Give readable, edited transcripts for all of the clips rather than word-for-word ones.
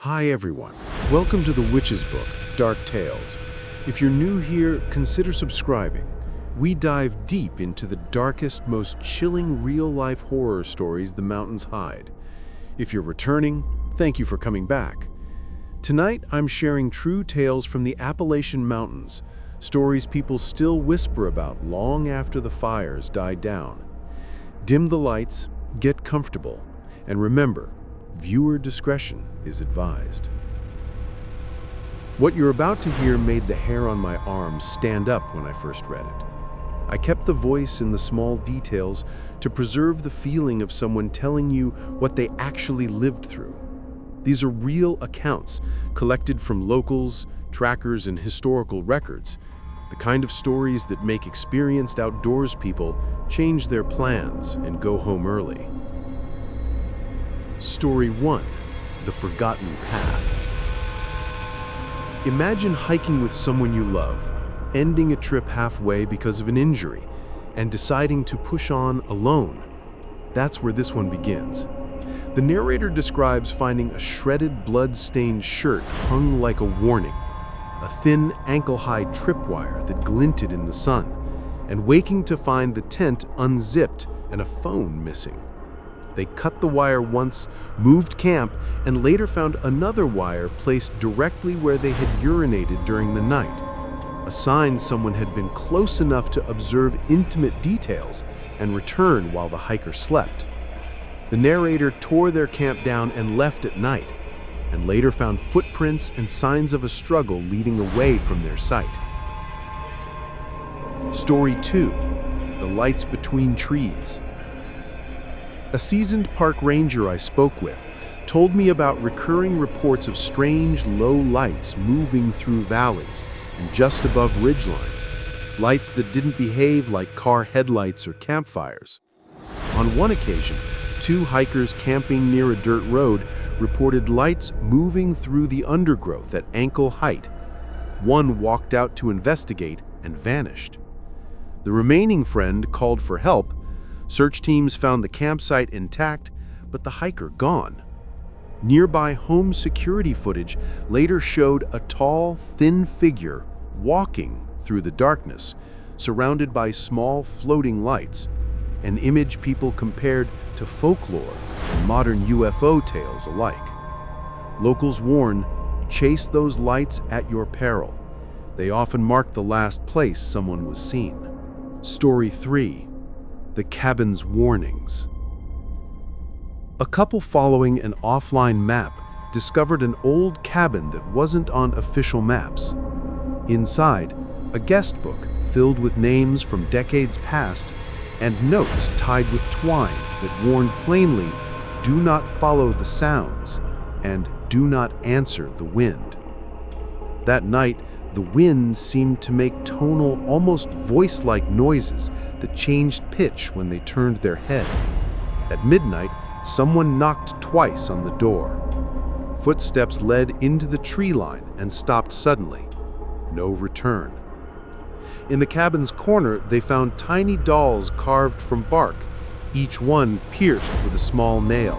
Hi everyone, welcome to the Witch's Book, Dark Tales. If you're new here, consider subscribing. We dive deep into the darkest, most chilling real-life horror stories the mountains hide. If you're returning, thank you for coming back. Tonight, I'm sharing true tales from the Appalachian Mountains, stories people still whisper about long after the fires died down. Dim the lights, get comfortable, and remember, viewer discretion is advised. What you're about to hear made the hair on my arm stand up when I first read it. I kept the voice in the small details to preserve the feeling of someone telling you what they actually lived through. These are real accounts, collected from locals, trackers, and historical records, the kind of stories that make experienced outdoors people change their plans and go home early. Story 1. The Forgotten Path. Imagine hiking with someone you love, ending a trip halfway because of an injury, and deciding to push on alone. That's where this one begins. The narrator describes finding a shredded, blood-stained shirt hung like a warning, a thin, ankle-high tripwire that glinted in the sun, and waking to find the tent unzipped and a phone missing. They cut the wire once, moved camp, and later found another wire placed directly where they had urinated during the night, a sign someone had been close enough to observe intimate details and return while the hiker slept. The narrator tore their camp down and left at night, and later found footprints and signs of a struggle leading away from their site. Story 2. The Lights Between Trees. A seasoned park ranger I spoke with told me about recurring reports of strange, low lights moving through valleys and just above ridgelines, lights that didn't behave like car headlights or campfires. On one occasion, two hikers camping near a dirt road reported lights moving through the undergrowth at ankle height. One walked out to investigate and vanished. The remaining friend called for help. Search teams found the campsite intact, but the hiker gone. Nearby home security footage later showed a tall, thin figure walking through the darkness, surrounded by small floating lights, an image people compared to folklore and modern UFO tales alike. Locals warn, chase those lights at your peril. They often mark the last place someone was seen. Story 3. The Cabin's Warnings. A couple following an offline map discovered an old cabin that wasn't on official maps. Inside, a guest book filled with names from decades past and notes tied with twine that warned plainly, do not follow the sounds and do not answer the wind. That night, the wind seemed to make tonal, almost voice-like noises that changed pitch when they turned their head. At midnight, someone knocked twice on the door. Footsteps led into the tree line and stopped suddenly. No return. In the cabin's corner, they found tiny dolls carved from bark, each one pierced with a small nail.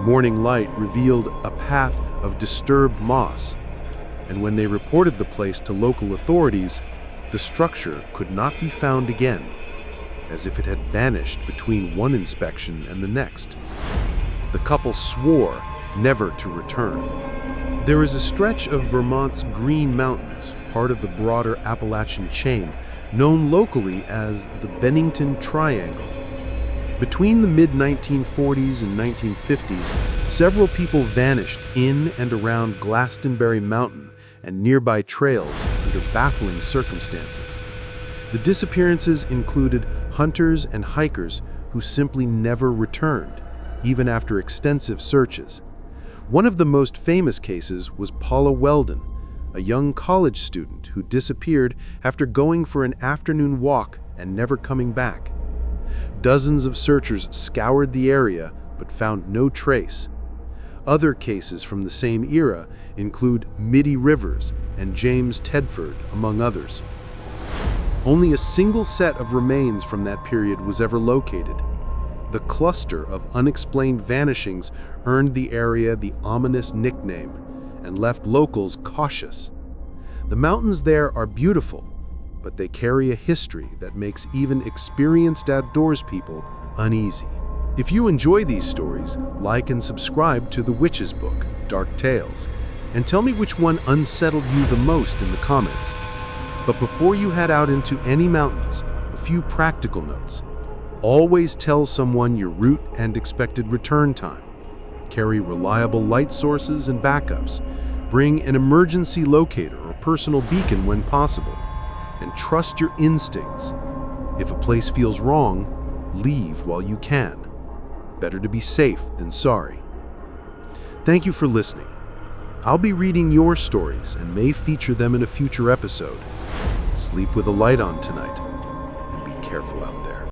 Morning light revealed a path of disturbed moss, and when they reported the place to local authorities, the structure could not be found again, as if it had vanished between one inspection and the next. The couple swore never to return. There is a stretch of Vermont's Green Mountains, part of the broader Appalachian chain, known locally as the Bennington Triangle. Between the mid-1940s and 1950s, several people vanished in and around Glastonbury Mountain and nearby trails under baffling circumstances. The disappearances included hunters and hikers who simply never returned, even after extensive searches. One of the most famous cases was Paula Weldon, a young college student who disappeared after going for an afternoon walk and never coming back. Dozens of searchers scoured the area but found no trace. Other cases from the same era include Mitty Rivers and James Tedford, among others. Only a single set of remains from that period was ever located. The cluster of unexplained vanishings earned the area the ominous nickname and left locals cautious. The mountains there are beautiful, but they carry a history that makes even experienced outdoors people uneasy. If you enjoy these stories, like and subscribe to The Witch's Book, Dark Tales, and tell me which one unsettled you the most in the comments. But before you head out into any mountains, a few practical notes. Always tell someone your route and expected return time. Carry reliable light sources and backups. Bring an emergency locator or personal beacon when possible. And trust your instincts. If a place feels wrong, leave while you can. Better to be safe than sorry. Thank you for listening. I'll be reading your stories and may feature them in a future episode. Sleep with a light on tonight, and be careful out there.